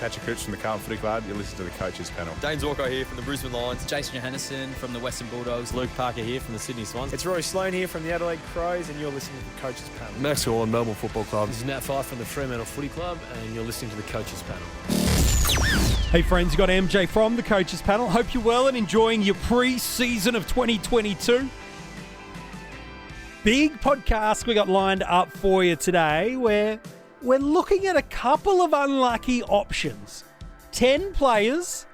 Patrick Cripps from the Carlton Footy Club. You're listening to the Coaches Panel. James Walker here from the Brisbane Lions. Jason Johannesson from the Western Bulldogs. Luke Parker here from the Sydney Swans. It's Rory Sloane here from the Adelaide Crows, and you're listening to the Coaches Panel. Max Orland, Melbourne Football Club. This is Nat Fyfe from the Fremantle Footy Club, and you're listening to the Coaches Panel. Hey friends, you got MJ from the Coaches Panel. Hope you're well and enjoying your pre-season of 2022. Big podcast we got lined up for you today, where we're looking at a couple of unlucky options. 10 players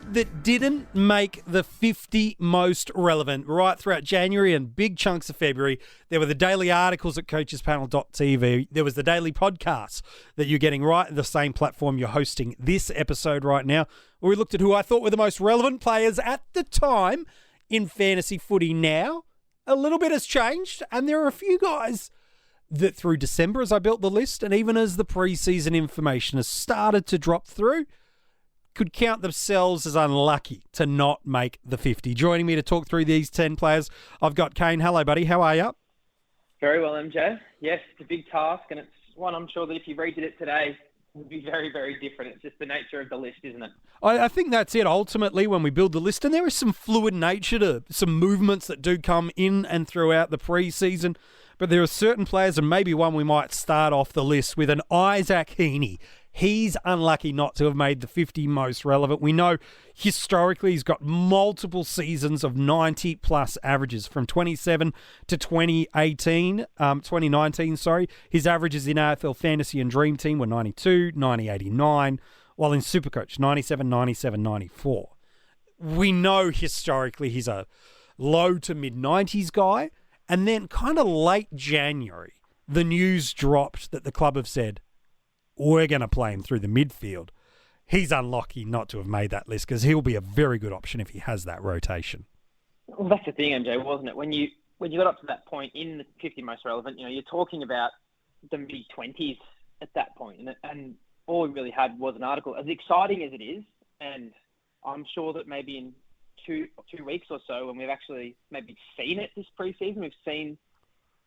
that didn't make the 50 most relevant right throughout January and big chunks of February. There were the daily articles at coachespanel.tv. There was the daily podcasts that you're getting right at the same platform you're hosting this episode right now, where we looked at who I thought were the most relevant players at the time in fantasy footy. Now, a little bit has changed, and there are a few guys that through December, as I built the list, and even as the preseason information has started to drop through, could count themselves as unlucky to not make the 50. Joining me to talk through these 10 players, I've got Kane. Hello, buddy. How are you? Very well, MJ. Yes, it's a big task, and it's one I'm sure that if you redid it today, it would be very, very different. It's just the nature of the list, isn't it? I think that's it, ultimately, when we build the list. And there is some fluid nature to some movements that do come in and throughout the preseason. But there are certain players, and maybe one we might start off the list with, an Isaac Heaney. He's unlucky not to have made the 50 most relevant. We know historically he's got multiple seasons of 90-plus averages from 27 to 2019, sorry. His averages in AFL Fantasy and Dream Team were 92, 90, 89, while in SuperCoach, 97, 97, 94. We know historically he's a low to mid-90s guy. And then kind of late January, the news dropped that the club have said, we're going to play him through the midfield. He's unlucky not to have made that list because he'll be a very good option if he has that rotation. Well, that's the thing, MJ, wasn't it? When you got up to that point in the 50 most relevant, you're talking about the mid-20s at that point. And all we really had was an article. As exciting as it is, and I'm sure that maybe in two weeks or so, when we've actually maybe seen it this preseason, we've seen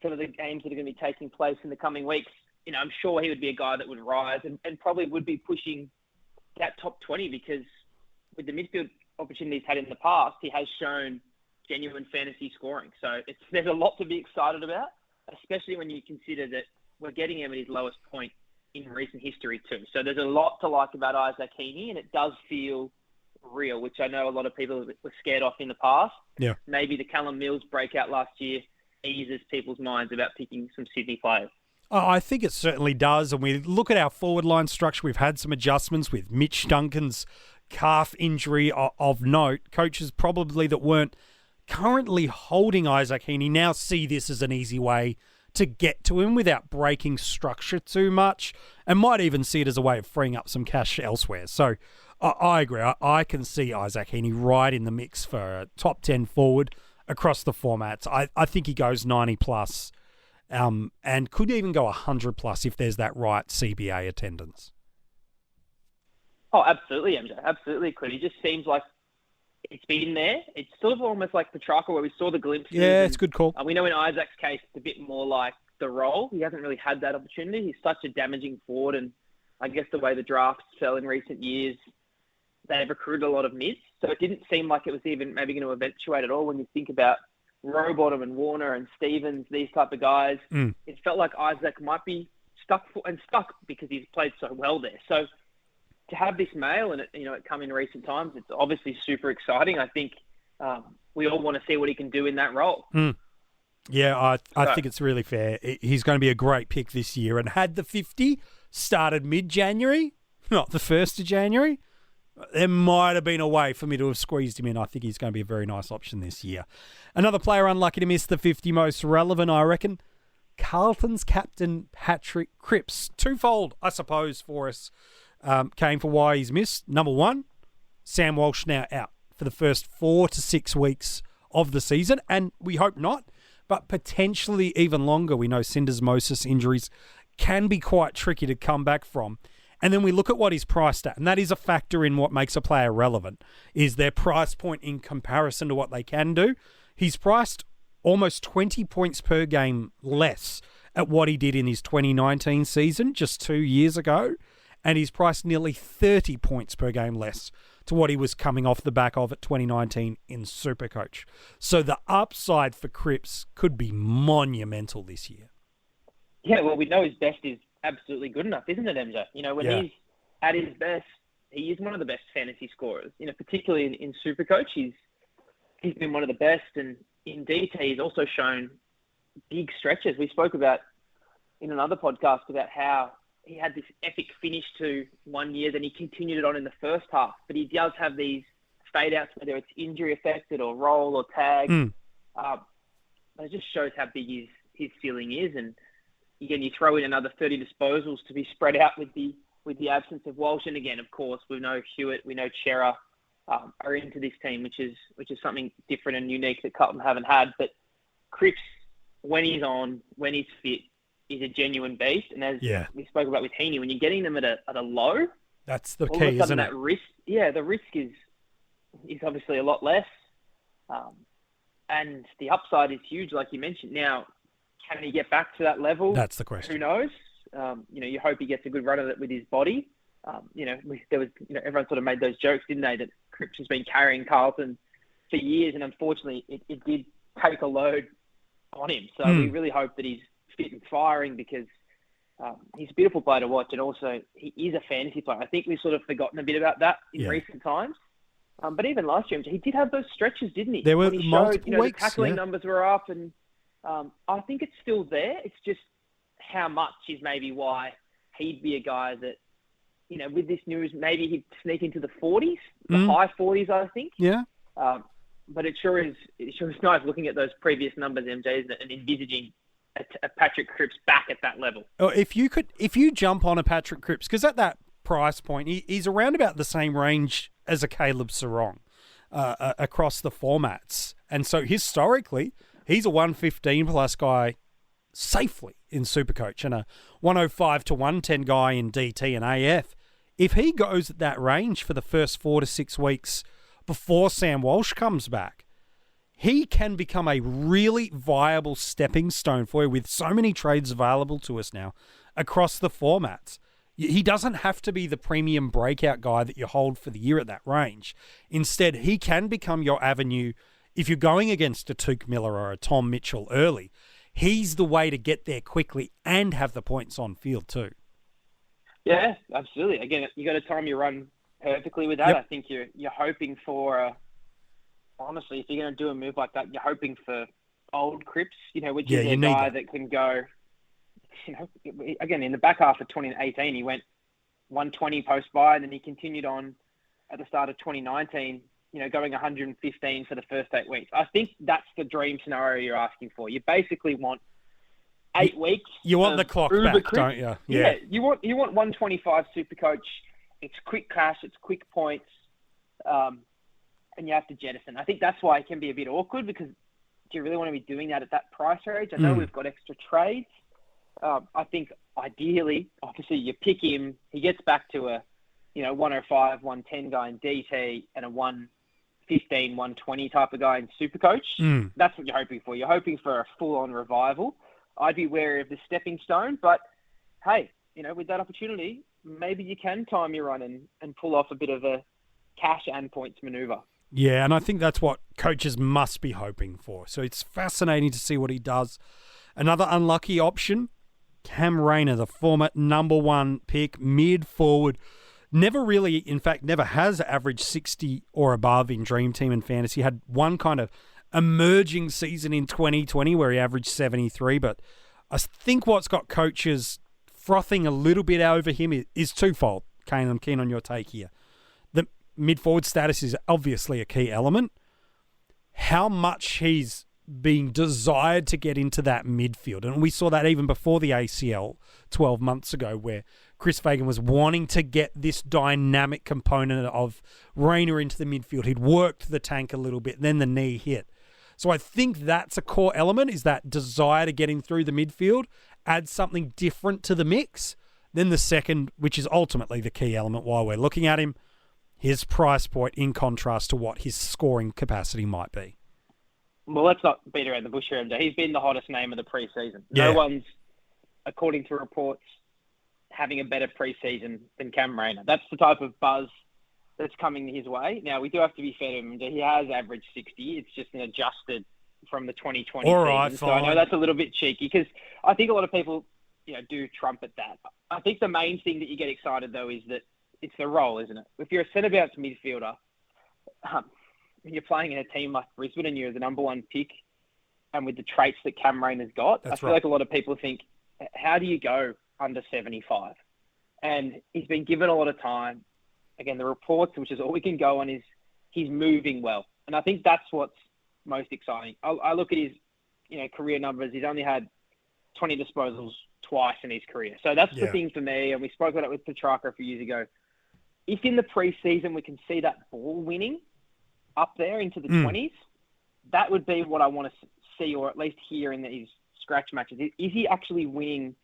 some of the games that are going to be taking place in the coming weeks, I'm sure he would be a guy that would rise and probably would be pushing that top 20 because with the midfield opportunities had in the past, he has shown genuine fantasy scoring. So there's a lot to be excited about, especially when you consider that we're getting him at his lowest point in recent history too. So there's a lot to like about Isaac Heaney, and it does feel real, which I know a lot of people were scared off in the past. Yeah. Maybe the Callum Mills breakout last year eases people's minds about picking some Sydney players. I think it certainly does. And we look at our forward line structure. We've had some adjustments with Mitch Duncan's calf injury of note. Coaches probably that weren't currently holding Isaac Heaney now see this as an easy way to get to him without breaking structure too much, and might even see it as a way of freeing up some cash elsewhere. So I agree. I can see Isaac Heaney right in the mix for a top 10 forward across the formats. I think he goes 90 plus and could even go 100 plus if there's that right CBA attendance. Oh, absolutely, MJ. Absolutely could. He just seems like it's been there. It's sort of almost like Petrarca where we saw the glimpses. Yeah, it's a good call. We know in Isaac's case it's a bit more like the role. He hasn't really had that opportunity. He's such a damaging forward, and I guess the way the drafts fell in recent years, they've recruited a lot of mids. So it didn't seem like it was even maybe going to eventuate at all when you think about Rowbottom and Warner and Stevens, these type of guys. It felt like Isaac might be stuck because he's played so well there. So to have this mail and it come in recent times, it's obviously super exciting. I think we all want to see what he can do in that role. Yeah, I think it's really fair. He's going to be a great pick this year. And had the 50 started mid-January, not the 1st of January, there might have been a way for me to have squeezed him in. I think he's going to be a very nice option this year. Another player unlucky to miss the 50 most relevant, I reckon, Carlton's captain, Patrick Cripps. Twofold, I suppose, for us, came for why he's missed. Number one, Sam Walsh now out for the first 4 to 6 weeks of the season, and we hope not, but potentially even longer. We know syndesmosis injuries can be quite tricky to come back from. And then we look at what he's priced at, and that is a factor in what makes a player relevant, is their price point in comparison to what they can do. He's priced almost 20 points per game less at what he did in his 2019 season, just 2 years ago. and he's priced nearly 30 points per game less to what he was coming off the back of at 2019 in SuperCoach. So the upside for Cripps could be monumental this year. Yeah, well, we know his best is absolutely good enough, isn't it, MJ? When he's at his best, he is one of the best fantasy scorers. Particularly in SuperCoach, he's been one of the best, and in DT, he's also shown big stretches. We spoke about in another podcast about how he had this epic finish to 1 year, then he continued it on in the first half. But he does have these fade outs, whether it's injury affected or roll or tag. It just shows how big his ceiling is. And again, you throw in another 30 disposals to be spread out with the absence of Walsh. And again, of course, we know Hewitt, we know Chera are into this team, which is something different and unique that Carlton haven't had. But Cripps, when he's on, when he's fit, is a genuine beast. And as we spoke about with Heaney, when you're getting them at a low, that's the key, isn't it? That risk, the risk is obviously a lot less. And the upside is huge, like you mentioned. Now, can he get back to that level? That's the question. Who knows? You hope he gets a good run of it with his body. Everyone sort of made those jokes, didn't they, that Cripps has been carrying Carlton for years, and unfortunately it did take a load on him. So we really hope that he's fit and firing, because he's a beautiful player to watch, and also he is a fantasy player. I think we've sort of forgotten a bit about that in recent times. But even last year, he did have those stretches, didn't he? There were when he multiple showed, weeks. The tackling numbers were up, and I think it's still there. It's just how much is maybe why he'd be a guy that, with this news, maybe he'd sneak into the 40s, the high 40s, I think. Yeah. But it sure is nice looking at those previous numbers, MJ, isn't it, and envisaging a Patrick Cripps back at that level. If you jump on a Patrick Cripps, because at that price point, he's around about the same range as a Caleb Sarong across the formats. And so historically, he's a 115 plus guy safely in SuperCoach and a 105 to 110 guy in DT and AF. If he goes at that range for the first 4 to 6 weeks before Sam Walsh comes back, he can become a really viable stepping stone for you with so many trades available to us now across the formats. He doesn't have to be the premium breakout guy that you hold for the year at that range. Instead, he can become your avenue if you're going against a Tuke Miller or a Tom Mitchell early. He's the way to get there quickly and have the points on field too. Yeah, absolutely. Again, you got to time your run perfectly with that. Yep. I think you're hoping for, honestly, if you're going to do a move like that, you're hoping for old Cripps, which is a guy that can go, again, in the back half of 2018, he went 120 post-buy, and then he continued on at the start of 2019, going 115 for the first 8 weeks. I think that's the dream scenario you're asking for. You basically want 8 weeks. You want the clock back, Cripps. don't you? Yeah. You want 125 SuperCoach. It's quick cash. It's quick points. And you have to jettison. I think that's why it can be a bit awkward, because do you really want to be doing that at that price range? I know we've got extra trades. I think ideally, obviously, you pick him. He gets back to a 105, 110 guy in DT and a 115, 120 type of guy in SuperCoach. That's what you're hoping for. You're hoping for a full-on revival. I'd be wary of the stepping stone, but hey, with that opportunity, maybe you can time your run and pull off a bit of a cash and points maneuver. Yeah, and I think that's what coaches must be hoping for. So it's fascinating to see what he does. Another unlucky option, Cam Rayner, the former number 1 pick, mid-forward. Never has averaged 60 or above in Dream Team and Fantasy. Had one kind of emerging season in 2020 where he averaged 73, but I think what's got coaches frothing a little bit over him is twofold. Kane, I'm keen on your take here. The mid-forward status is obviously a key element. How much he's being desired to get into that midfield. And we saw that even before the ACL 12 months ago, where Chris Fagan was wanting to get this dynamic component of Rayner into the midfield. He'd worked the tank a little bit, then the knee hit. So I think that's a core element, is that desire to get him through the midfield, add something different to the mix. Then the second, which is ultimately the key element while we're looking at him, his price point in contrast to what his scoring capacity might be. Well, let's not beat around the bush here, MJ. He's been the hottest name of the preseason. Yeah. No one's, according to reports, having a better preseason than Cam Rayner. That's the type of buzz that's coming his way. Now, we do have to be fair to him. He has averaged 60. It's just an adjusted from the 2020 All right, season. So I know that's a little bit cheeky because I think a lot of people, do trumpet that. I think the main thing that you get excited, though, is that it's the role, isn't it? If you're a centre-bounce midfielder, you're playing in a team like Brisbane and you're the number one pick, and with the traits that Cam Rayner's got, I feel like a lot of people think, how do you go under 75? And he's been given a lot of time. Again, the reports, which is all we can go on, is he's moving well. And I think that's what's most exciting. I look at his career numbers. He's only had 20 disposals twice in his career. So that's the thing for me. And we spoke about it with Petrarca a few years ago. If in the preseason we can see that ball winning up there into the 20s, that would be what I want to see, or at least hear in his scratch matches. Is he actually winning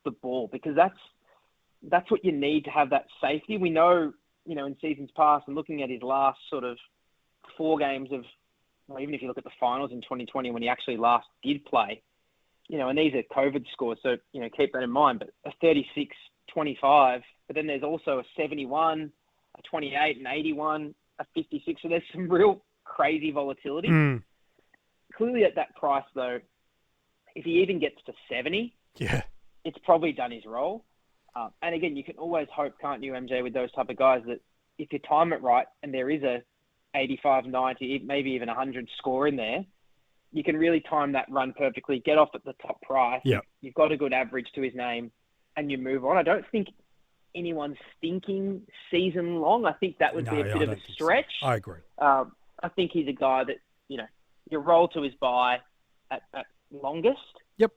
the ball? Because that's what you need to have that safety. We know, in seasons past, and looking at his last sort of 4 games of, well, even if you look at the finals in 2020 when he actually last did play, and these are COVID scores, so, keep that in mind, but a 36-25, but then there's also a 71, a 28, an 81, a 56, so there's some real crazy volatility. Clearly at that price, though, if he even gets to 70, it's probably done his role. And again, you can always hope, can't you, MJ, with those type of guys, that if you time it right and there is a 85, 90, maybe even 100 score in there, you can really time that run perfectly, get off at the top price. You've got a good average to his name, and you move on. I don't think anyone's thinking season long. I think that would be a bit of a stretch. So. I agree. I think he's a guy that, you roll to his bye at longest. Yep.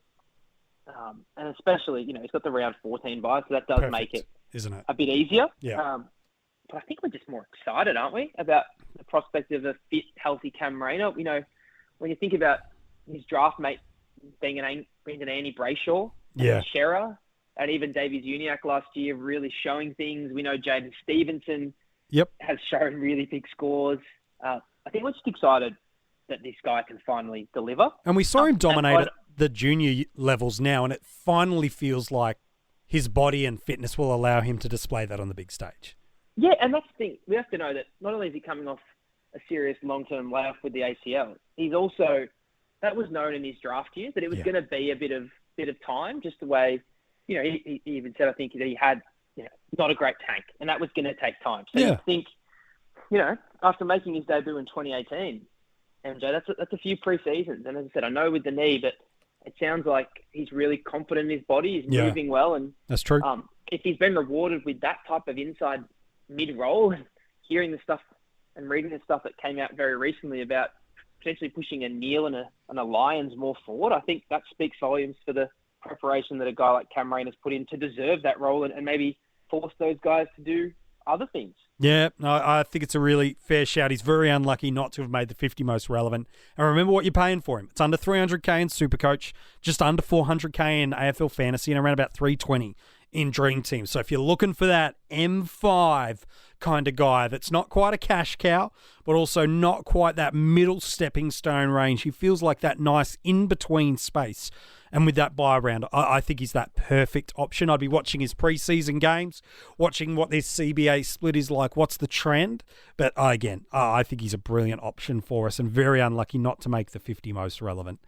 And especially, he's got the round 14 bye, so that does make it, isn't it, a bit easier. Yeah. But I think we're just more excited, aren't we, about the prospect of a fit, healthy Cam Rayner. When you think about his draft mate being Brendan Andy Brayshaw, Shearer, and even Davies Uniacke last year really showing things. We know Jaden Stevenson has shown really big scores. I think we're just excited that this guy can finally deliver. And we saw him dominate at the junior levels now, and it finally feels like his body and fitness will allow him to display that on the big stage. Yeah, and that's the thing. We have to know that not only is he coming off a serious long-term layoff with the ACL, he's also, that was known in his draft years, that it was going to be a bit of time, just the way, he even said, I think, that he had, not a great tank, and that was going to take time. So you think, after making his debut in 2018, MJ, that's a few pre-seasons. And as I said, I know with the knee, but it sounds like he's really confident in his body. He's moving well. And that's true. If he's been rewarded with that type of inside mid-roll, and hearing the stuff and reading the stuff that came out very recently about potentially pushing a Neil and a Lions more forward, I think that speaks volumes for the preparation that a guy like Cam Rayner's put in to deserve that role and maybe force those guys to do other things. Yeah, no, I think it's a really fair shout. He's very unlucky not to have made the 50 most relevant. And remember what you're paying for him. It's under 300K in SuperCoach, just under 400K in AFL Fantasy, and around about 320 in Dream Team. So if you're looking for that M5 kind of guy that's not quite a cash cow, but also not quite that middle stepping stone range, he feels like that nice in-between space. And with that buy round, I think he's that perfect option. I'd be watching his preseason games, watching what this CBA split is like, what's the trend. But again, I think he's a brilliant option for us and very unlucky not to make the 50 most relevant.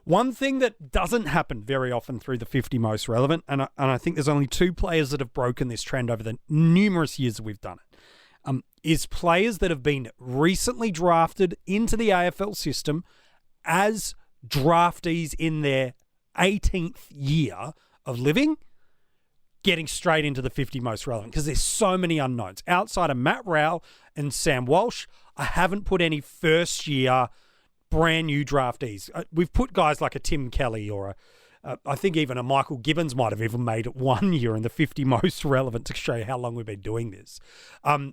One thing that doesn't happen very often through the 50 most relevant, and I think there's only 2 players that have broken this trend over the numerous years that we've done it, is players that have been recently drafted into the AFL system as draftees in their 18th year of living, getting straight into the 50 most relevant, because there's so many unknowns. Outside of Matt Rowell and Sam Walsh, I haven't put any first-year brand new draftees. We've put guys like a Tim Kelly or I think even a Michael Gibbons might have even made it 1 year in the 50 most relevant to show you how long we've been doing this,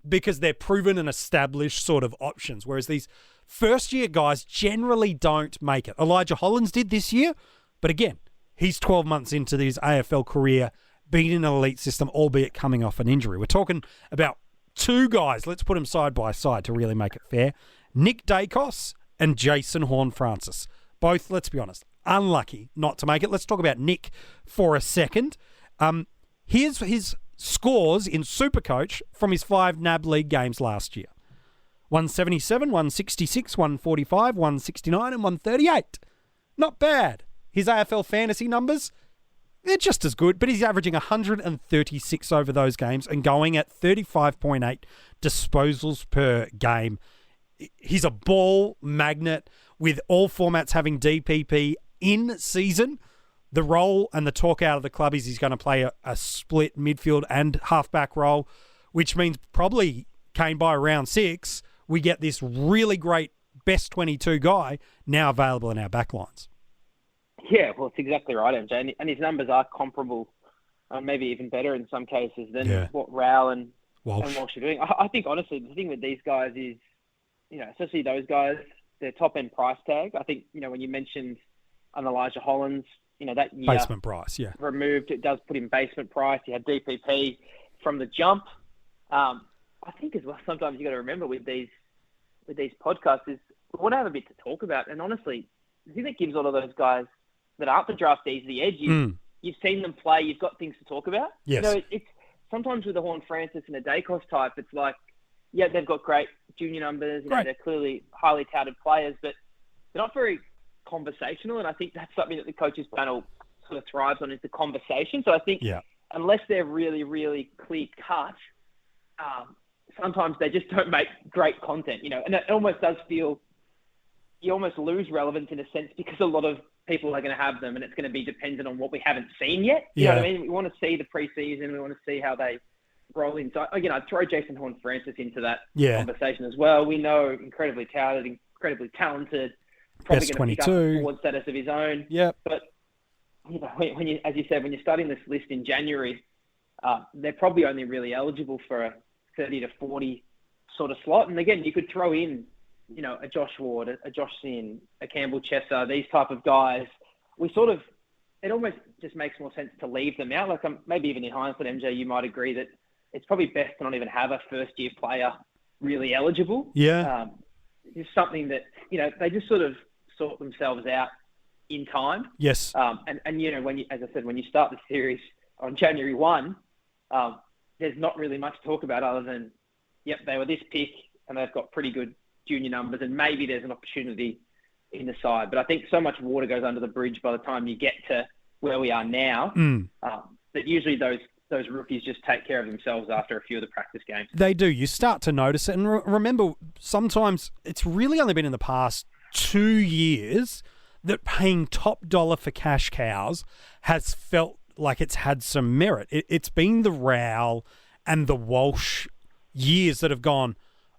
because they're proven and established sort of options, whereas these first-year guys generally don't make it. Elijah Hollands did this year, but again, he's 12 months into his AFL career, being in an elite system, albeit coming off an injury. We're talking about 2 guys. Let's put them side by side to really make it fair. Nick Dacos and Jason Horne-Francis. Both, let's be honest, unlucky not to make it. Let's talk about Nick for a second. Here's his scores in SuperCoach from his 5 NAB League games last year. 177, 166, 145, 169 and 138. Not bad. His AFL fantasy numbers, they're just as good, but he's averaging 136 over those games and going at 35.8 disposals per game. He's a ball magnet with all formats having DPP in season. The role and the talk out of the club is he's going to play a split midfield and halfback role, which means probably, Kane, by round 6, we get this really great best 22 guy now available in our backlines. Yeah, well, it's exactly right, MJ. And his numbers are comparable, maybe even better in some cases than what Rao and Walsh are doing. I think, honestly, the thing with these guys is, especially those guys, their top-end price tag. I think, when you mentioned Elijah Hollands, that year... Basement price, yeah. Removed, it does put in basement price. You had DPP from the jump. I think as well, sometimes you got to remember with these podcasts is we want to have a bit to talk about. And honestly, the thing that gives all of those guys that aren't the draftees the edge is you've seen them play, you've got things to talk about. Yes. It's sometimes with the Horn Francis and the Dacos type, it's like, yeah, they've got great junior numbers, they're clearly highly touted players, but they're not very conversational. And I think that's something that the coaches panel sort of thrives on, is the conversation. So I think unless they're really, really clear cut, sometimes they just don't make great content, and it almost does feel you almost lose relevance in a sense because a lot of people are going to have them and it's going to be dependent on what we haven't seen yet. You know what I mean? We want to see the preseason. We want to see how they roll in. So, I'd throw Jason Horn-Francis into that conversation as well. We know incredibly talented, probably Best going to pick up 22. a forward status of his own. Yep. But, when you, as you said, when you're starting this list in January, they're probably only really eligible for a 30 to 40 sort of slot. And again, you could throw in, a Josh Ward, a Josh Sin, a Campbell Chesser, these type of guys. It almost just makes more sense to leave them out. Like maybe even in hindsight, MJ, you might agree that it's probably best to not even have a first-year player really eligible. Yeah. It's something that, they just sort of sort themselves out in time. Yes. And when you, as I said, when you start the series on January 1, there's not really much to talk about other than, they were this pick and they've got pretty good junior numbers and maybe there's an opportunity in the side. But I think so much water goes under the bridge by the time you get to where we are now, that usually those rookies just take care of themselves after a few of the practice games. They do. You start to notice it. And remember, sometimes it's really only been in the past 2 years that paying top dollar for cash cows has felt like it's had some merit. It's been the Rao and the Walsh years that have gone,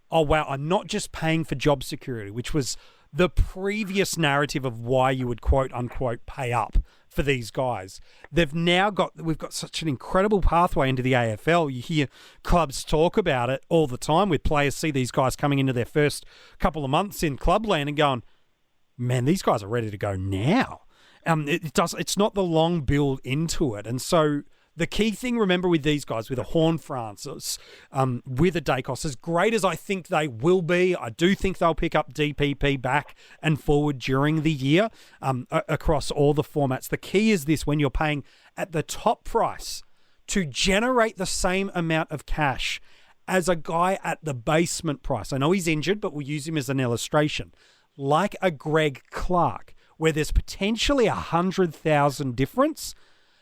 oh, wow, I'm not just paying for job security, which was the previous narrative of why you would quote unquote pay up for these guys. We've got such an incredible pathway into the AFL. You hear clubs talk about it all the time with players, see these guys coming into their first couple of months in clubland and going, man, these guys are ready to go now. It's not the long build into it. And so the key thing, remember, with these guys, with a Horn Francis, with a Dacos, as great as I think they will be, I do think they'll pick up DPP back and forward during the year across all the formats. The key is this: when you're paying at the top price to generate the same amount of cash as a guy at the basement price. I know he's injured, but we'll use him as an illustration. Like a Greg Clark, where there's potentially 100,000 difference,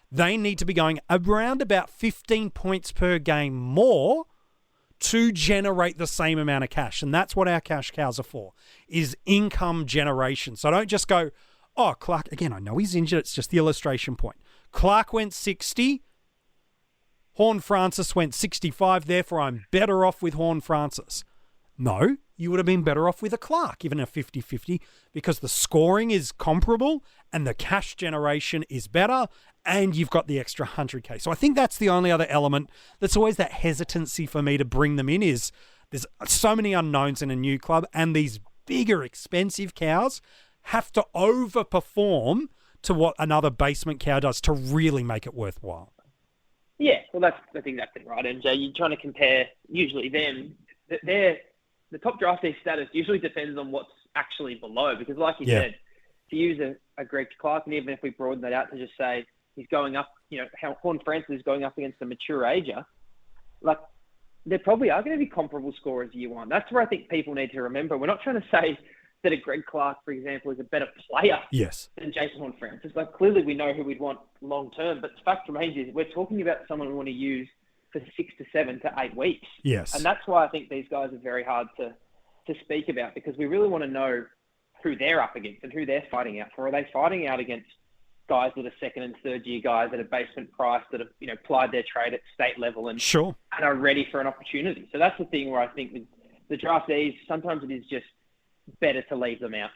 they need to be going around about 15 points per game more to generate the same amount of cash. And that's what our cash cows are for, is income generation. So don't just go, oh, Clark, again, I know he's injured. It's just the illustration point. Clark went 60. Horn Francis went 65. Therefore, I'm better off with Horn Francis. No, you would have been better off with a Clark, even a 50-50, because the scoring is comparable and the cash generation is better and you've got the extra 100K. So I think that's the only other element that's always that hesitancy for me to bring them in, is there's so many unknowns in a new club and these bigger, expensive cows have to overperform to what another basement cow does to really make it worthwhile. Yeah, well, that's exactly right, MJ. You're trying to compare usually them. The top draftee status usually depends on what's actually below, because like you said, to use a Greg Clark, and even if we broaden that out to just say he's going up how Horn Francis is going up against a mature ager, like, there probably are going to be comparable scorers year one. That's where I think people need to remember. We're not trying to say that a Greg Clark, for example, is a better player than Jason Horn Francis. Like, clearly we know who we'd want long term, but the fact remains is we're talking about someone we want to use for 6 to 7 to 8 weeks. Yes. And that's why I think these guys are very hard to speak about, because we really want to know who they're up against and who they're fighting out for. Are they fighting out against guys that are second and third year guys at a basement price that have, plied their trade at state level and are ready for an opportunity? So that's the thing where I think with the draftees, sometimes it is just better to leave them out.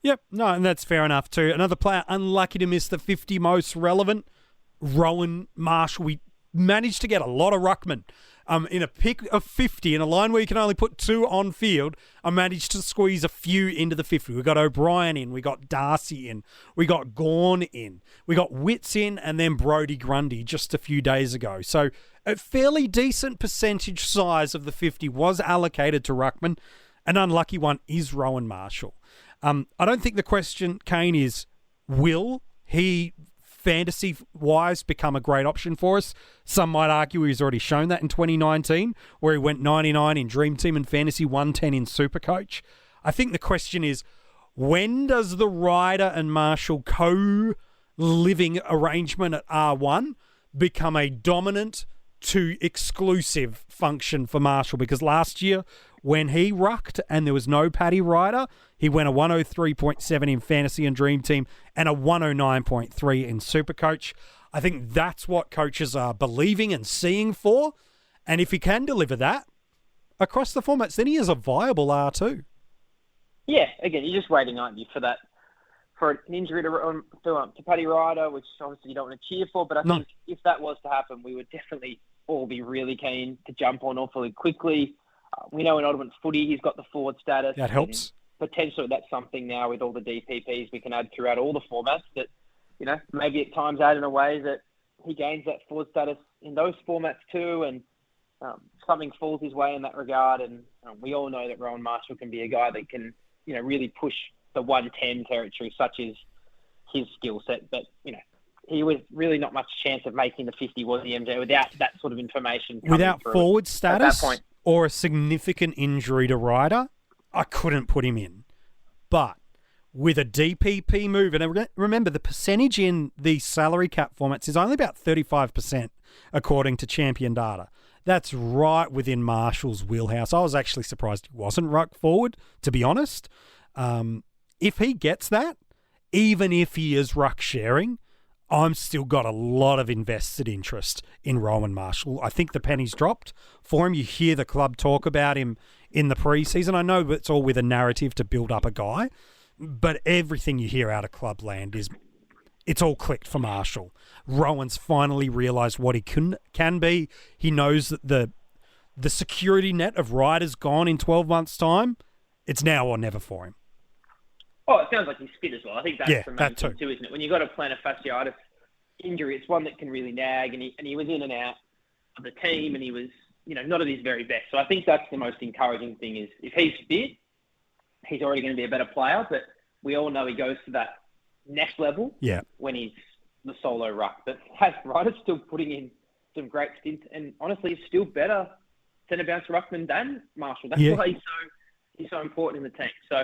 Yep, no, and that's fair enough too. Another player unlucky to miss the 50 most relevant, Rowan Marshall. We managed to get a lot of ruckman. In a pick of 50, in a line where you can only put 2 on field, I managed to squeeze a few into the 50. We got O'Brien in, we got Darcy in, we got Gawn in, we got Witts in, and then Brodie Grundy just a few days ago. So a fairly decent percentage size of the 50 was allocated to ruckman. An unlucky one is Rowan Marshall. I don't think the question, Kane, is will he fantasy-wise become a great option for us? Some might argue he's already shown that in 2019, where he went 99 in Dream Team and Fantasy, 110 in SuperCoach. I think the question is, when does the Ryder and Marshall co-living arrangement at R1 become a dominant to exclusive function for Marshall? Because last year, when he rucked and there was no Paddy Ryder, he went a 103.7 in Fantasy and Dream Team and a 109.3 in SuperCoach. I think that's what coaches are believing and seeing for. And if he can deliver that across the formats, then he is a viable R2. Yeah, again, you're just waiting, aren't you, for an injury to Paddy Ryder, which obviously you don't want to cheer for. But I think if that was to happen, we would definitely all be really keen to jump on awfully quickly. We know in Ottawa footy he's got the forward status. That helps. Potentially that's something now with all the DPPs we can add throughout all the formats that, maybe at times add in a way that he gains that forward status in those formats too, and something falls his way in that regard. And we all know that Rowan Marshall can be a guy that can, really push the 110 territory, such as his skill set. But, he was really not much chance of making the 50, was he, MJ, without that sort of information. Without forward status at that point, or a significant injury to Ryder, I couldn't put him in. But with a DPP move, and remember, the percentage in the salary cap formats is only about 35%, according to Champion Data. That's right within Marshall's wheelhouse. I was actually surprised he wasn't ruck forward, to be honest. If he gets that, even if he is ruck sharing, I'm still got a lot of invested interest in Rowan Marshall. I think the penny's dropped for him. You hear the club talk about him in the preseason. I know it's all with a narrative to build up a guy, but everything you hear out of clubland is it's all clicked for Marshall. Rowan's finally realised what he can be. He knows that the security net of Ryder's gone in 12 months' time. It's now or never for him. Oh, it sounds like he's fit as well. I think that's the main thing too, isn't it? When you've got a plantar fasciitis injury, it's one that can really nag, and he was in and out of the team, and he was, not at his very best. So I think that's the most encouraging thing is if he's fit, he's already going to be a better player, but we all know he goes to that next level when he's the solo ruck. But Ryder's still putting in some great stints, and honestly, he's still better centre bounce ruckman than Marshall. That's why he's so important in the team. So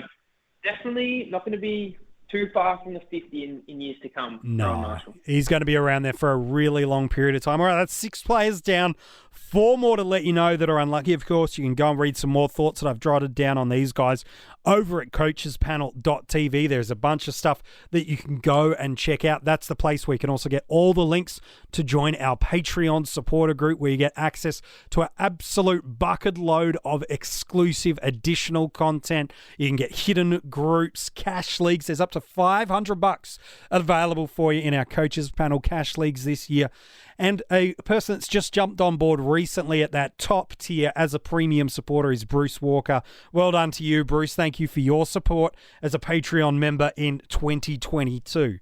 definitely not going to be too far from the 50 in years to come. No, he's going to be around there for a really long period of time. All right, that's 6 players down. 4 more to let you know that are unlucky. Of course, you can go and read some more thoughts that I've jotted down on these guys over at coachespanel.tv. There's a bunch of stuff that you can go and check out. That's the place where you can also get all the links to join our Patreon supporter group, where you get access to an absolute bucket load of exclusive additional content. You can get hidden groups, cash leagues. There's up to $500 available for you in our Coaches Panel cash leagues this year. And a person that's just jumped on board recently at that top tier as a premium supporter is Bruce Walker. Well done to you, Bruce. Thank you for your support as a Patreon member in 2022.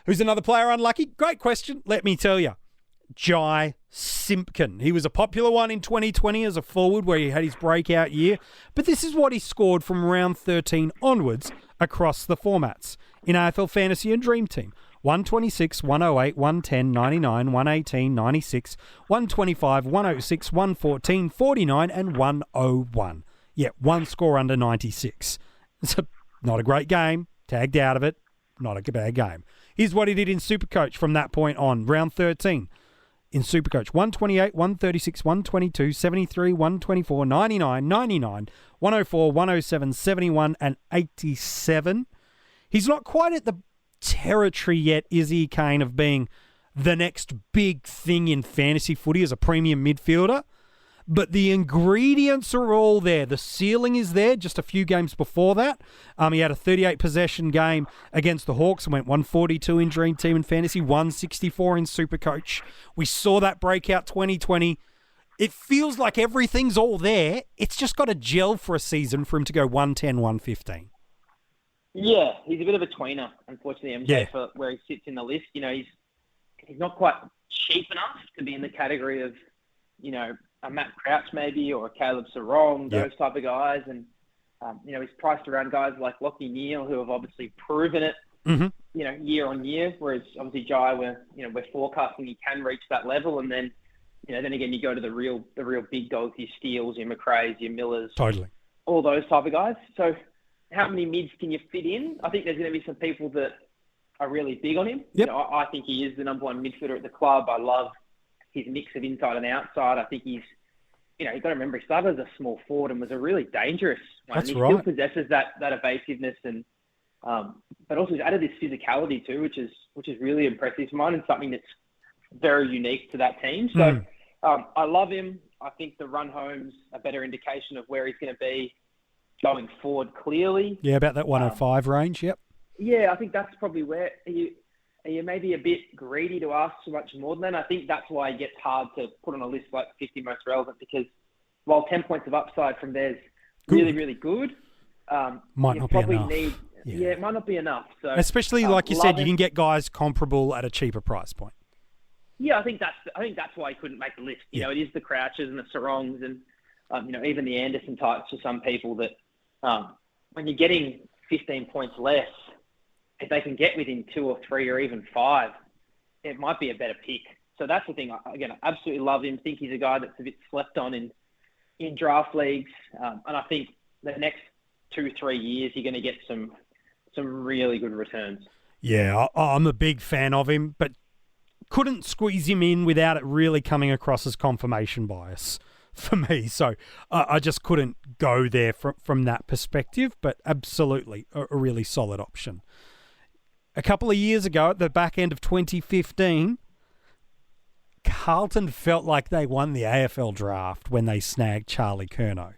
Who's another player unlucky? Great question. Let me tell you. Jai Simpkin. He was a popular one in 2020 as a forward where he had his breakout year. But this is what he scored from round 13 onwards across the formats. In AFL Fantasy and Dream Team, 126, 108, 110, 99, 118, 96, 125, 106, 114, 49, and 101. Yeah, one score under 96. It's not a great game. Tagged out of it. Not a bad game. Here's what he did in SuperCoach from that point on. Round 13 in SuperCoach. 128, 136, 122, 73, 124, 99, 99, 104, 107, 71, and 87. He's not quite at the territory yet, is he, Kane, of being the next big thing in fantasy footy as a premium midfielder? But the ingredients are all there. The ceiling is there just a few games before that. He had a 38-possession game against the Hawks and went 142 in Dream Team and Fantasy, 164 in SuperCoach. We saw that breakout 2020. It feels like everything's all there. It's just got to gel for a season for him to go 110, 115. Yeah, he's a bit of a tweener, unfortunately, MJ, for where he sits in the list. He's not quite cheap enough to be in the category of, a Matt Crouch maybe, or a Caleb Sarong, those type of guys. And, he's priced around guys like Lachie Neale, who have obviously proven it, year on year, whereas obviously Jai, we're forecasting he can reach that level. And then, then again, you go to the real big dogs, your Steeles, your McRae's, your Millers. Totally. All those type of guys. So how many mids can you fit in? I think there's going to be some people that are really big on him. Yep. I think he is the number one midfielder at the club. I love his mix of inside and outside. I think he's, you've got to remember, he started as a small forward and was a really dangerous one. That's he right. still possesses that evasiveness and, but also he's added this physicality too, which is really impressive to mine and something that's very unique to that team. So I love him. I think the run home's a better indication of where he's going to be going forward clearly. Yeah, about that 105 range, yep. Yeah, I think that's probably where are you maybe a bit greedy to ask so much more than that? I think that's why it gets hard to put on a list like 50 most relevant, because while 10 points of upside from there's really, really good, might not be enough. It might not be enough. So especially like you said, you can get guys comparable at a cheaper price point. Yeah, I think that's why he couldn't make the list. It is the Crouches and the Sarongs and even the Anderson types for some people that when you're getting 15 points less, if they can get within 2 or 3 or even 5, it might be a better pick. So that's the thing. Again, I absolutely love him. Think he's a guy that's a bit slept on in draft leagues. And I think the next 2-3 years, you're going to get some really good returns. Yeah, I'm a big fan of him, but couldn't squeeze him in without it really coming across as confirmation bias for me. So I just couldn't go there from that perspective, but absolutely a really solid option. A couple of years ago, at the back end of 2015, Carlton felt like they won the AFL draft when they snagged Charlie Curnow.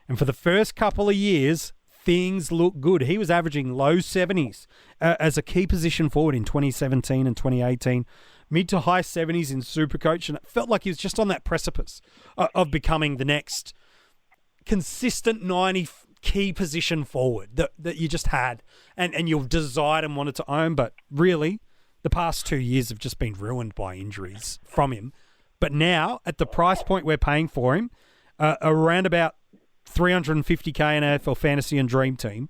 And for the first couple of years, things looked good. He was averaging low 70s as a key position forward in 2017 and 2018, mid to high 70s in SuperCoach, and it felt like he was just on that precipice of becoming the next consistent 90 key position forward that you just had and you desired and wanted to own. But really, the past 2 years have just been ruined by injuries from him. But now, at the price point we're paying for him, around about $350K in AFL Fantasy and Dream Team,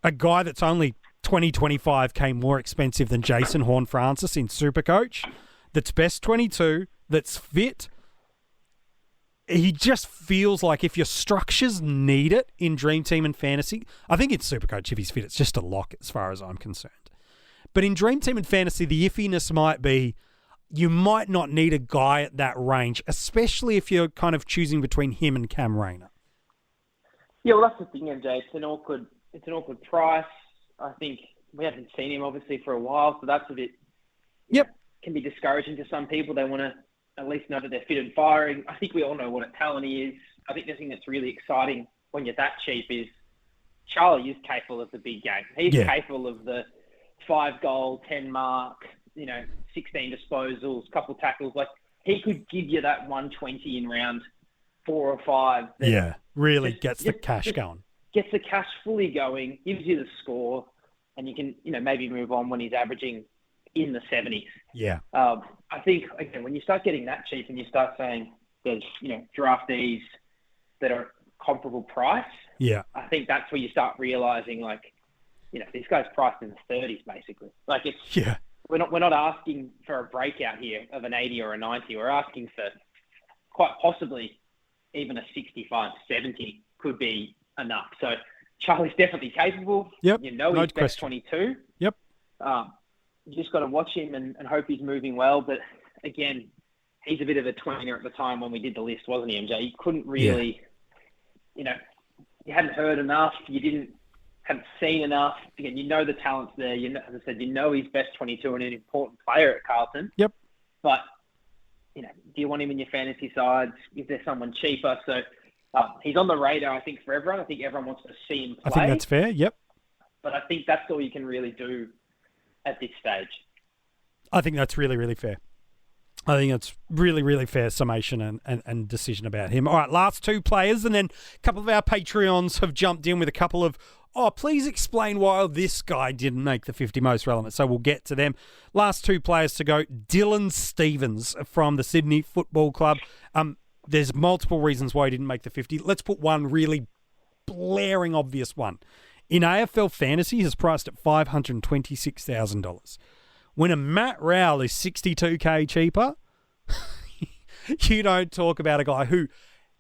a guy that's only 25K more expensive than Jason Horne-Francis in SuperCoach, that's best 22, that's fit. He just feels like if your structures need it in Dream Team and Fantasy, I think it's SuperCoach if he's fit. It's just a lock as far as I'm concerned. But in Dream Team and Fantasy, the iffiness might be you might not need a guy at that range, especially if you're kind of choosing between him and Cam Rayner. Yeah, well, that's the thing, MJ. It's an awkward price. I think we haven't seen him obviously for a while, so that's a bit can be discouraging to some people. They want to at least know that they're fit and firing. I think we all know what a talent he is. I think the thing that's really exciting when you're that cheap is Charlie is capable of the big game. He's capable of the 5-goal, 10 mark, 16 disposals, couple tackles. Like, he could give you that 120 in round 4 or 5. Yeah, really gets the cash going. Gets the cash fully going, gives you the score, and you can, maybe move on when he's averaging in the 70s. Yeah. I think, again, when you start getting that cheap and you start saying there's, draftees that are comparable price, yeah, I think that's where you start realizing, like, this guy's priced in the 30s basically. Like we're not asking for a breakout here of an 80 or a 90. We're asking for quite possibly even a 65, 70 could be enough. So Charlie's definitely capable. Yep. He's no best question. 22. Yep. You just got to watch him and hope he's moving well. But again, he's a bit of a tweener at the time when we did the list, wasn't he, MJ? He couldn't really, you hadn't heard enough. You hadn't seen enough. Again, the talent's there. As I said, he's best 22 and an important player at Carlton. Yep. But, do you want him in your fantasy sides? Is there someone cheaper? So he's on the radar, I think, for everyone. I think everyone wants to see him play. I think that's fair, yep. But I think that's all you can really do at this stage. I think that's really, really fair. I think it's really, really fair summation and decision about him. All right, last two players, and then a couple of our Patreons have jumped in with a couple of, please explain why this guy didn't make the 50 most relevant. So we'll get to them. Last two players to go. Dylan Stephens from the Sydney Football Club. There's multiple reasons why he didn't make the 50. Let's put one really blaring obvious one. In AFL Fantasy, he's priced at $526,000. When a Matt Rowell is $62K cheaper, you don't talk about a guy who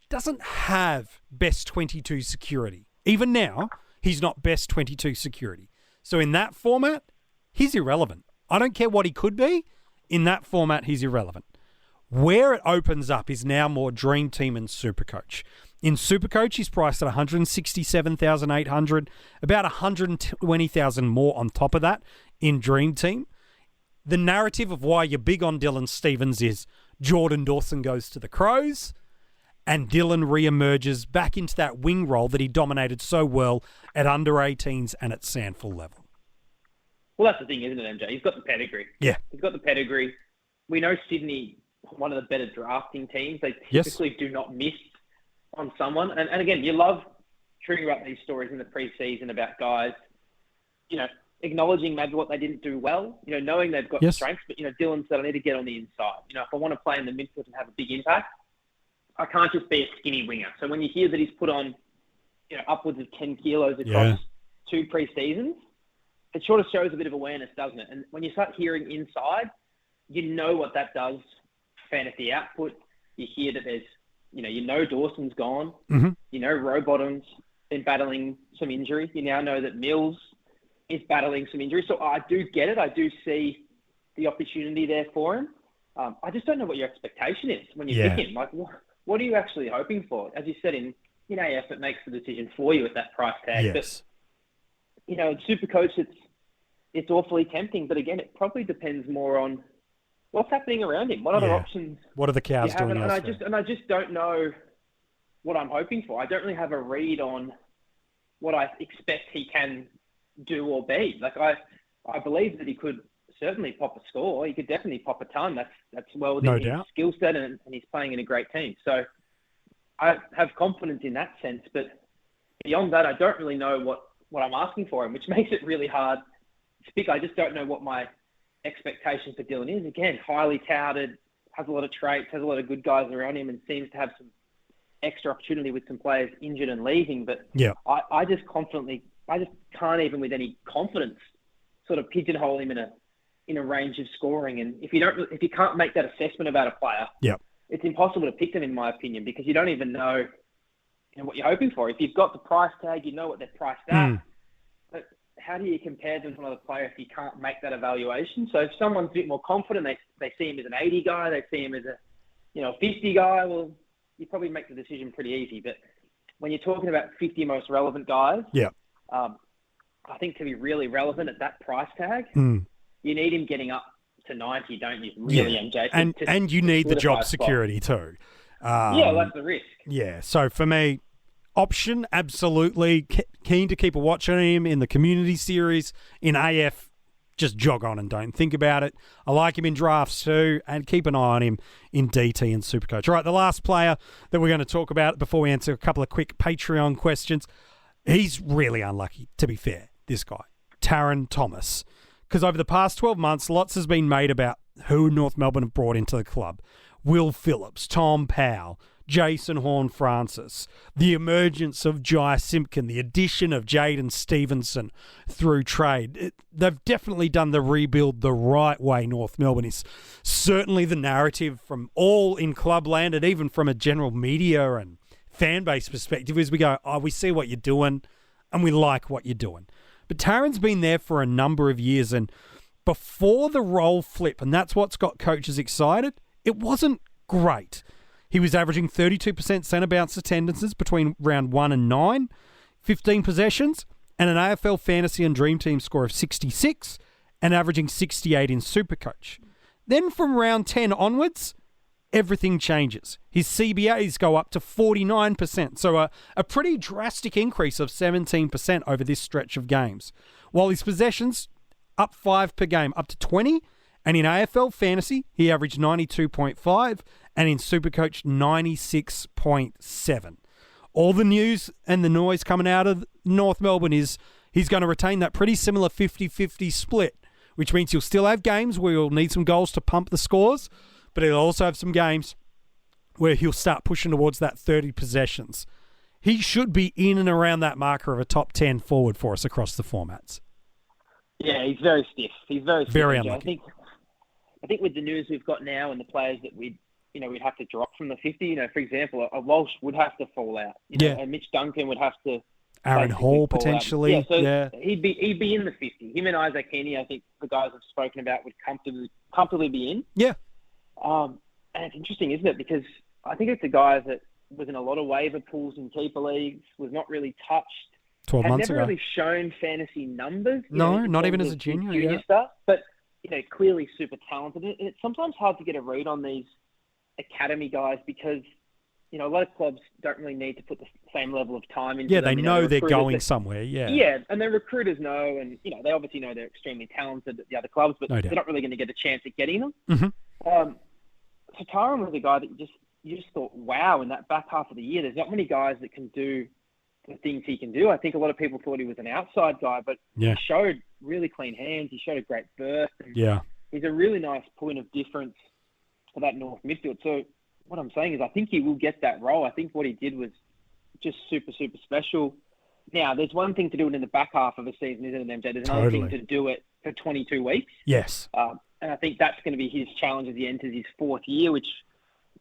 doesn't have best 22 security. Even now, he's not best 22 security. So in that format, he's irrelevant. I don't care what he could be. In that format, he's irrelevant. Where it opens up is now more Dream Team and SuperCoach. In SuperCoach, he's priced at $167,800, about $120,000 more on top of that in Dream Team. The narrative of why you're big on Dylan Stephens is Jordan Dawson goes to the Crows and Dylan reemerges back into that wing role that he dominated so well at under 18s and at Sandful level. Well, that's the thing, isn't it, MJ? He's got the pedigree. Yeah. He's got the pedigree. We know Sydney, one of the better drafting teams. They typically do not miss on someone. And again, you love hearing about these stories in the preseason about guys, acknowledging maybe what they didn't do well, knowing they've got strengths, but, Dylan said, I need to get on the inside. If I want to play in the midfield and have a big impact, I can't just be a skinny winger. So when you hear that he's put on, upwards of 10 kilos across 2 pre-seasons, it sort of shows a bit of awareness, doesn't it? And when you start hearing inside, what that does for fantasy output. You hear that there's, Dawson's gone. Mm-hmm. Rowbottom's been battling some injury. You now know that Mills is battling some injury. So I do get it. I do see the opportunity there for him. I just don't know what your expectation is when you pick him. Like, what are you actually hoping for? As you said, in AF, it makes the decision for you at that price tag. Yes. But, in SuperCoach, it's awfully tempting. But again, it probably depends more on what's happening around him. What other options? What are the cows doing? And I just don't know what I'm hoping for. I don't really have a read on what I expect he can do or be. Like I believe that he could certainly pop a score. He could definitely pop a ton. That's well within his skill set, and he's playing in a great team. So I have confidence in that sense. But beyond that, I don't really know what I'm asking for him, which makes it really hard to pick. I just don't know what my expectation for Dylan is. Again, highly touted, has a lot of traits, has a lot of good guys around him, and seems to have some extra opportunity with some players injured and leaving. But I just can't even with any confidence sort of pigeonhole him in a range of scoring. And if you can't make that assessment about a player, it's impossible to pick them, in my opinion, because you don't even know what you're hoping for. If you've got the price tag, you know what they're priced at. But how do you compare them to another player if you can't make that evaluation? So if someone's a bit more confident, they see him as an 80 guy, they see him as a 50 guy, well, you probably make the decision pretty easy. But when you're talking about 50 most relevant guys, I think to be really relevant at that price tag, you need him getting up to 90, don't you? Really, MJ. And you need the job security too. That's the risk. Yeah. So for me, option, absolutely. Keen to keep a watch on him in the community series. In AF, just jog on and don't think about it. I like him in drafts too, and keep an eye on him in DT and SuperCoach. All right, the last player that we're going to talk about before we answer a couple of quick Patreon questions. He's really unlucky, to be fair, this guy, Taron Thomas. Because over the past 12 months, lots has been made about who North Melbourne have brought into the club. Will Phillips, Tom Powell, Jason Horne-Francis, the emergence of Jai Simpkin, the addition of Jaden Stevenson through trade. They've definitely done the rebuild the right way, North Melbourne. Is certainly the narrative from all in clubland and even from a general media and fan base perspective is we go, we see what you're doing and we like what you're doing. But Taran's been there for a number of years, and before the role flip, and that's what's got coaches excited, it wasn't great. He was averaging 32% centre bounce attendances between round 1 and 9, 15 possessions, and an AFL Fantasy and Dream Team score of 66, and averaging 68 in SuperCoach. Then from round 10 onwards, everything changes. His CBAs go up to 49%, so a pretty drastic increase of 17% over this stretch of games, while his possessions up 5 per game, up to 20, and in AFL Fantasy, he averaged 92.5, and in SuperCoach, 96.7. All the news and the noise coming out of North Melbourne is he's going to retain that pretty similar 50-50 split, which means he'll still have games where he'll need some goals to pump the scores, but he'll also have some games where he'll start pushing towards that 30 possessions. He should be in and around that marker of a top 10 forward for us across the formats. Yeah, he's very stiff. He's very stiff. Very unlucky. I think with the news we've got now and the players that we'd have to drop from the 50, for example, a Walsh would have to fall out. And Mitch Duncan would have to. Aaron Hall potentially. He'd be in the 50. Him and Isaac Heaney, I think the guys I've spoken about would comfortably be in. Yeah. And it's interesting, isn't it? Because I think it's a guy that was in a lot of waiver pools in keeper leagues, was not really touched. 12 months ago. Never really shown fantasy numbers. No, not even as a junior. Stuff, but clearly super talented. And it's sometimes hard to get a read on these academy guys because, a lot of clubs don't really need to put the same level of time into them. They know they're going somewhere, Yeah, and their recruiters know, and, they obviously know they're extremely talented at the other clubs, but they're not really going to get a chance at getting them. Mm-hmm. So Tyron was a guy that you just thought, wow, in that back half of the year, there's not many guys that can do the things he can do. I think a lot of people thought he was an outside guy, but he showed really clean hands. He showed a great burst. And he's a really nice point of difference for that North midfield. So what I'm saying is I think he will get that role. I think what he did was just super, super special. Now, there's one thing to do it in the back half of a season, isn't it, MJ? There's another thing to do it for 22 weeks. Yes. And I think that's going to be his challenge as he enters his 4th year, which,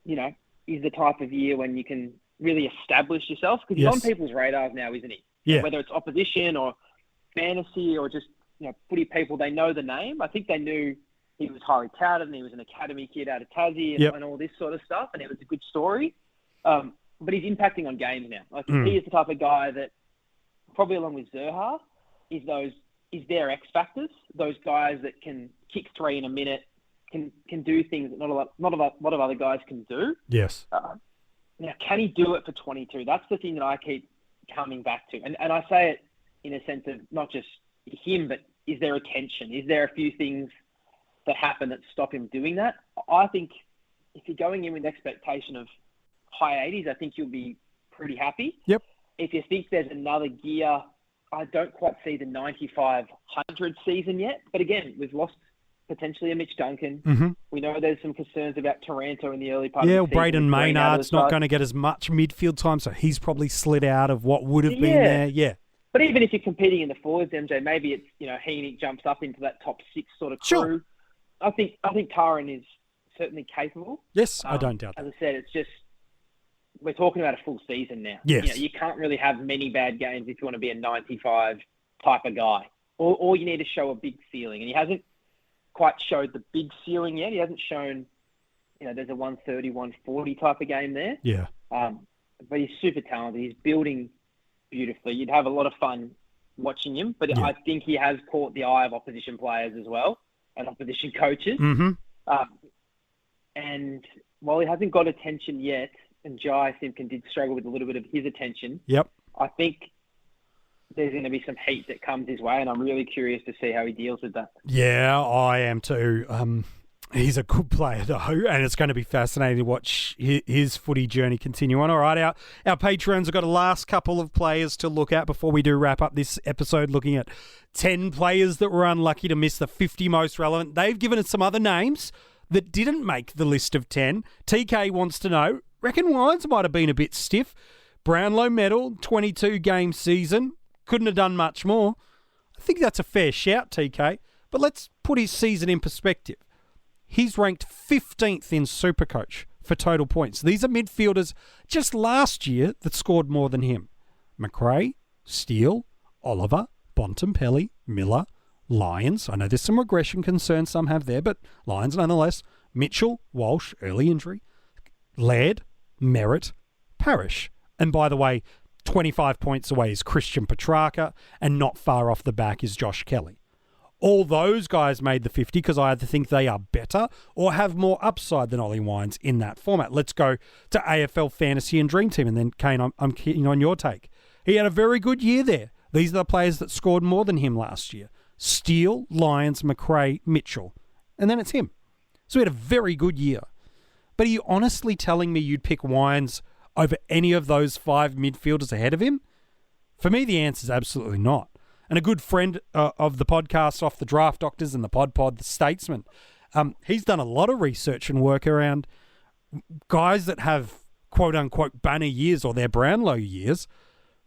is the type of year when you can really establish yourself. Because he's on people's radars now, isn't he? Yeah. Whether it's opposition or fantasy or just, footy people, they know the name. I think they knew he was highly touted and he was an academy kid out of Tassie and all this sort of stuff. And it was a good story. But he's impacting on games now. He is the type of guy that, probably along with Zerha, is their X factors. Those guys that can kick 3 in a minute, can do things that not a lot of other guys can do. Yes. Now, can he do it for 22? That's the thing that I keep coming back to. And I say it in a sense of not just him, but is there a tension? Is there a few things that happen that stop him doing that? I think if you're going in with expectation of high 80s, I think you'll be pretty happy. Yep. If you think there's another gear, I don't quite see the 95-100 season yet. But again, we've lost potentially a Mitch Duncan. Mm-hmm. We know there's some concerns about Taranto in the early part of the season. Braden Maynard's not going to get as much midfield time, so he's probably slid out of what would have been there. Yeah. But even if you're competing in the forwards, MJ, maybe it's, Heaney jumps up into that top 6 sort of crew. Sure. I think Taran is certainly capable. Yes, I don't doubt that. As I said, it's just, we're talking about a full season now. Yes. You can't really have many bad games if you want to be a 95 type of guy. Or you need to show a big ceiling. And he hasn't quite showed the big ceiling yet. He hasn't shown, there's a 130, 140 type of game there. Yeah. But he's super talented. He's building beautifully. You'd have a lot of fun watching him. But I think he has caught the eye of opposition players as well and opposition coaches. Mm-hmm. And while he hasn't got attention yet, and Jai Simpkin did struggle with a little bit of his attention, I think there's going to be some heat that comes his way, and I'm really curious to see how he deals with that. Yeah, I am too. He's a good player, though, and it's going to be fascinating to watch his footy journey continue on. All right, our patrons have got a last couple of players to look at before we do wrap up this episode, looking at 10 players that were unlucky to miss the 50 most relevant. They've given us some other names that didn't make the list of 10. TK wants to know, reckon Wines might have been a bit stiff. Brownlow medal, 22-game season. Couldn't have done much more. I think that's a fair shout, TK. But let's put his season in perspective. He's ranked 15th in SuperCoach for total points. These are midfielders just last year that scored more than him. McRae, Steele, Oliver, Bontempelli, Miller, Lyons. I know there's some regression concerns some have there, but Lyons nonetheless. Mitchell, Walsh, early injury. Laird, Merritt, Parrish. And by the way, 25 points away is Christian Petrarca, and not far off the back is Josh Kelly. All those guys made the 50 because I either think they are better or have more upside than Ollie Wines in that format. Let's go to AFL Fantasy and Dream Team, and then, Kane, I'm keen on your take. He had a very good year there. These are the players that scored more than him last year. Steele, Lyons, McRae, Mitchell. And then it's him. So he had a very good year. But are you honestly telling me you'd pick Wines over any of those 5 midfielders ahead of him? For me, the answer is absolutely not. And a good friend of the podcast, Off the Draft Doctors and the Pod, The Statesman, he's done a lot of research and work around guys that have quote-unquote banner years or their Brownlow years,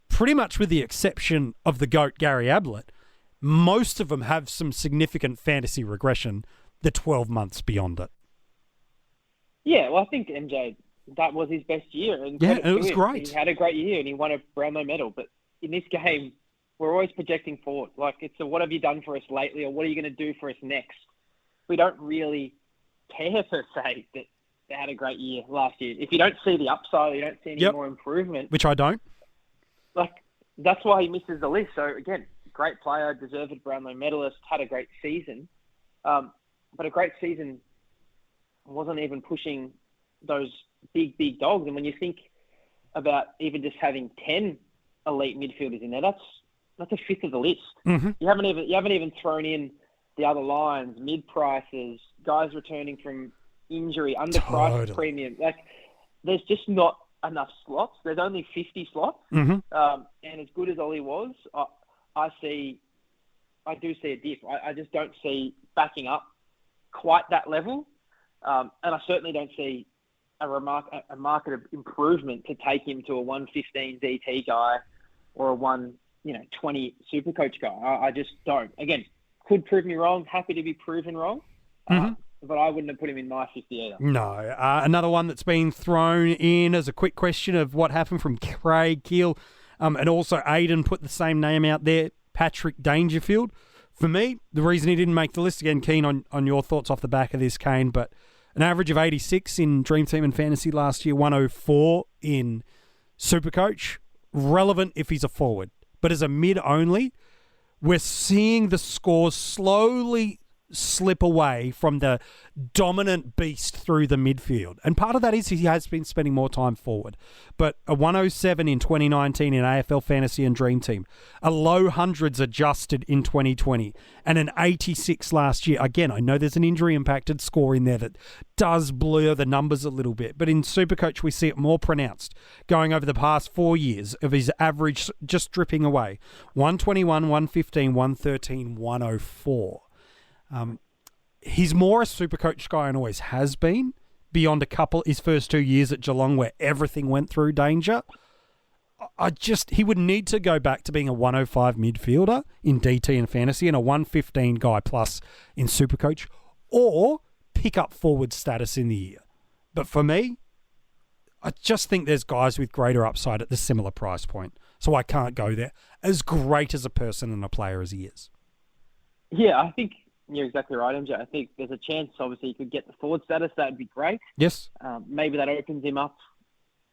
pretty much with the exception of the GOAT, Gary Ablett. Most of them have some significant fantasy regression the 12 months beyond it. Yeah, well, I think MJ, that was his best year. And yeah, it was great. He had a great year and he won a Brownlow medal. But in this game, we're always projecting forward. Like, it's a what have you done for us lately, or what are you going to do for us next? We don't really care, per se, that they had a great year last year. If you don't see the upside, you don't see any more improvement. Which I don't. Like, that's why he misses the list. So, again, great player, deserved Brownlow medalist, had a great season. But a great season wasn't even pushing those big dogs. And when you think about even just having 10 elite midfielders in there, that's a fifth of the list. Mm-hmm. You haven't even thrown in the other lines, mid prices, guys returning from injury, underpriced premium. Like, there's just not enough slots. There's only 50 slots. Mm-hmm. And as good as Ollie was, I do see a dip. I just don't see backing up quite that level. And I certainly don't see a market improvement to take him to a 115 DT guy or a 120 SuperCoach guy. I just don't. Again, could prove me wrong. Happy to be proven wrong. But I wouldn't have put him in my 50 either. No. Another one that's been thrown in as a quick question of what happened from Craig Keel, and also Aiden put the same name out there, Patrick Dangerfield. For me, the reason he didn't make the list, again, keen on your thoughts off the back of this, Kane, but an average of 86 in Dream Team and Fantasy last year, 104 in SuperCoach. Relevant if he's a forward. But as a mid only, we're seeing the scores slowly slip away from the dominant beast through the midfield. And part of that is he has been spending more time forward. But a 107 in 2019 in AFL Fantasy and Dream Team, a low hundreds adjusted in 2020, and an 86 last year. Again, I know there's an injury-impacted score in there that does blur the numbers a little bit, but in SuperCoach we see it more pronounced, going over the past 4 years of his average just dripping away. 121, 115, 113, 104. He's more a SuperCoach guy and always has been, beyond his first 2 years at Geelong where everything went through Danger. He would need to go back to being a 105 midfielder in DT and Fantasy and a 115 guy plus in SuperCoach, or pick up forward status in the year. But for me, I just think there's guys with greater upside at the similar price point, so I can't go there. As great as a person and a player as he is. Yeah, I think you're exactly right, MJ. I think there's a chance, obviously, he could get the forward status. That would be great. Yes. Maybe that opens him up,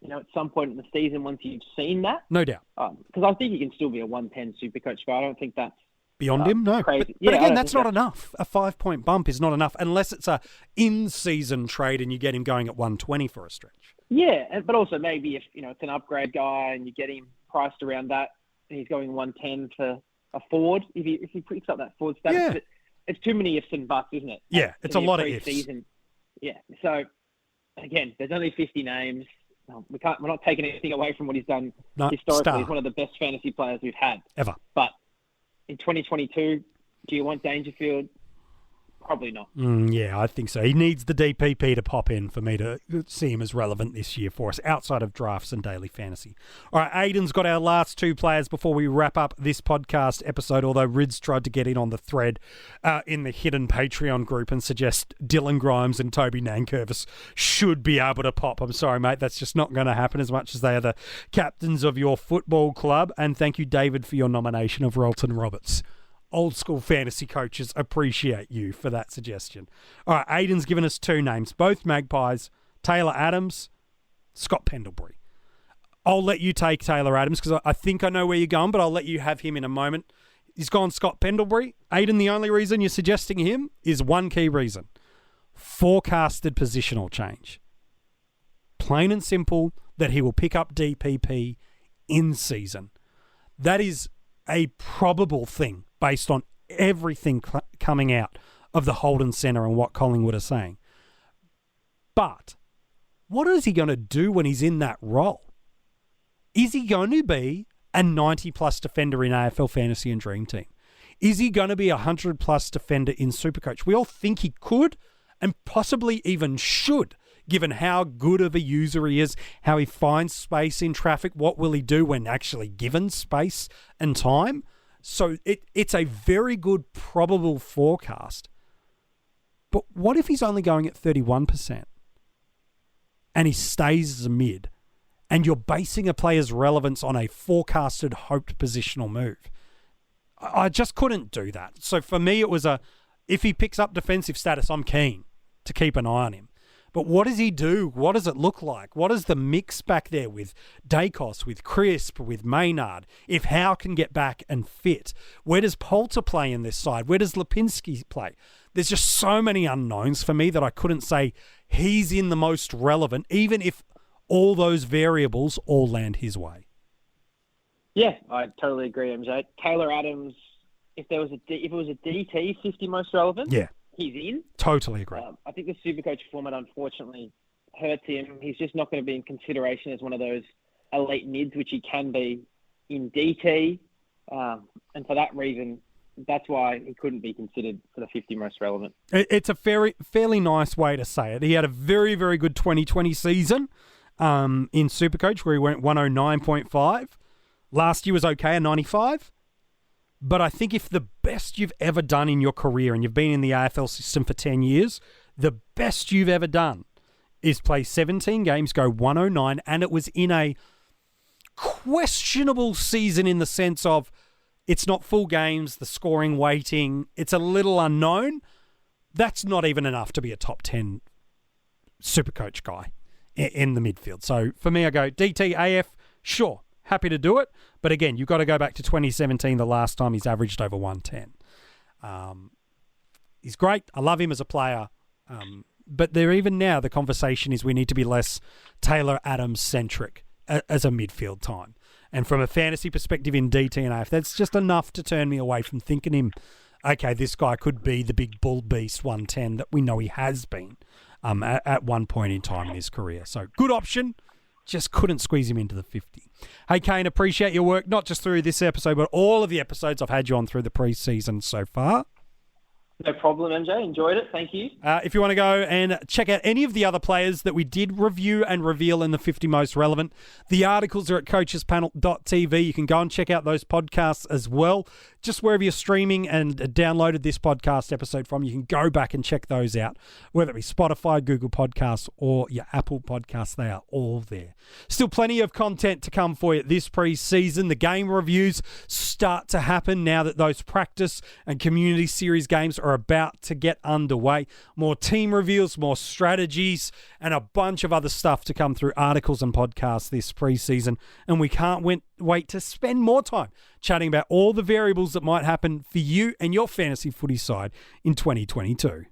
at some point in the season once you've seen that. No doubt. Because I think he can still be a 110 SuperCoach guy. I don't think that's beyond him, no. Crazy. But again, that's not enough. A 5-point bump is not enough unless it's a in-season trade and you get him going at 120 for a stretch. Yeah, but also maybe if it's an upgrade guy and you get him priced around that and he's going 110 for a forward, if he picks up that forward status. Yeah. But it's too many ifs and buts, isn't it? Yeah, it's a lot of ifs. Yeah. So again, there's only 50 names. We're not taking anything away from what he's done historically. Star. He's one of the best fantasy players we've had ever. But in 2022, do you want Dangerfield? Probably not. Yeah, I think so. He needs the DPP to pop in for me to see him as relevant this year for us, outside of drafts and daily fantasy. All right, Aiden's got our last two players before we wrap up this podcast episode, although Rids tried to get in on the thread in the hidden Patreon group and suggest Dylan Grimes and Toby Nankervis should be able to pop. I'm sorry, mate, that's just not going to happen as much as they are the captains of your football club. And thank you, David, for your nomination of Rolton Roberts. Old school fantasy coaches appreciate you for that suggestion. All right, Aiden's given us two names, both Magpies, Taylor Adams, Scott Pendlebury. I'll let you take Taylor Adams because I think I know where you're going, but I'll let you have him in a moment. He's gone Scott Pendlebury. Aiden, the only reason you're suggesting him is one key reason. Forecasted positional change. Plain and simple that he will pick up DPP in season. That is a probable thing based on everything coming out of the Holden Centre and what Collingwood are saying. But what is he going to do when he's in that role? Is he going to be a 90-plus defender in AFL Fantasy and Dream Team? Is he going to be a 100-plus defender in Supercoach? We all think he could and possibly even should, given how good of a user he is, how he finds space in traffic. What will he do when actually given space and time? So it's a very good probable forecast. But what if he's only going at 31% and he stays as a mid and you're basing a player's relevance on a forecasted hoped positional move? I just couldn't do that. So for me, it was if he picks up defensive status, I'm keen to keep an eye on him. But what does he do? What does it look like? What is the mix back there with Dacos, with Crisp, with Maynard? If Howe can get back and fit, where does Poulter play in this side? Where does Lipinski play? There's just so many unknowns for me that I couldn't say he's in the most relevant, even if all those variables all land his way. Yeah, I totally agree, MJ. Taylor Adams, if it was a DT 50 most relevant, yeah, he's in. Totally agree. I think the Supercoach format unfortunately hurts him. He's just not going to be in consideration as one of those elite mids, which he can be in DT. And for that reason, that's why he couldn't be considered for the 50 most relevant. It's a fairly nice way to say it. He had a very, very good 2020 season in Supercoach where he went 109.5. Last year was okay, a 95. But I think if the best you've ever done in your career, and you've been in the AFL system for 10 years, the best you've ever done is play 17 games, go 109, and it was in a questionable season in the sense of it's not full games, the scoring weighting, it's a little unknown. That's not even enough to be a top 10 Supercoach guy in the midfield. So for me, I go DT, AF, sure. Happy to do it. But again, you've got to go back to 2017, the last time he's averaged over 110. He's great. I love him as a player. But there, even now, the conversation is we need to be less Taylor Adams-centric as a midfield time. And from a fantasy perspective in DT and AF, that's just enough to turn me away from thinking him, okay, this guy could be the big bull beast 110 that we know he has been at one point in time in his career. So good option. Just couldn't squeeze him into the 50. Hey, Kane, appreciate your work, not just through this episode, but all of the episodes I've had you on through the preseason so far. No problem, MJ. Enjoyed it. Thank you. If you want to go and check out any of the other players that we did review and reveal in the 50 most relevant, the articles are at coachespanel.tv. You can go and check out those podcasts as well. Just wherever you're streaming and downloaded this podcast episode from, you can go back and check those out. Whether it be Spotify, Google Podcasts, or your Apple Podcasts, they are all there. Still plenty of content to come for you this pre-season. The game reviews start to happen now that those practice and community series games are about to get underway. More team reveals, more strategies, and a bunch of other stuff to come through articles and podcasts this preseason. And we can't wait to spend more time chatting about all the variables that might happen for you and your fantasy footy side in 2022.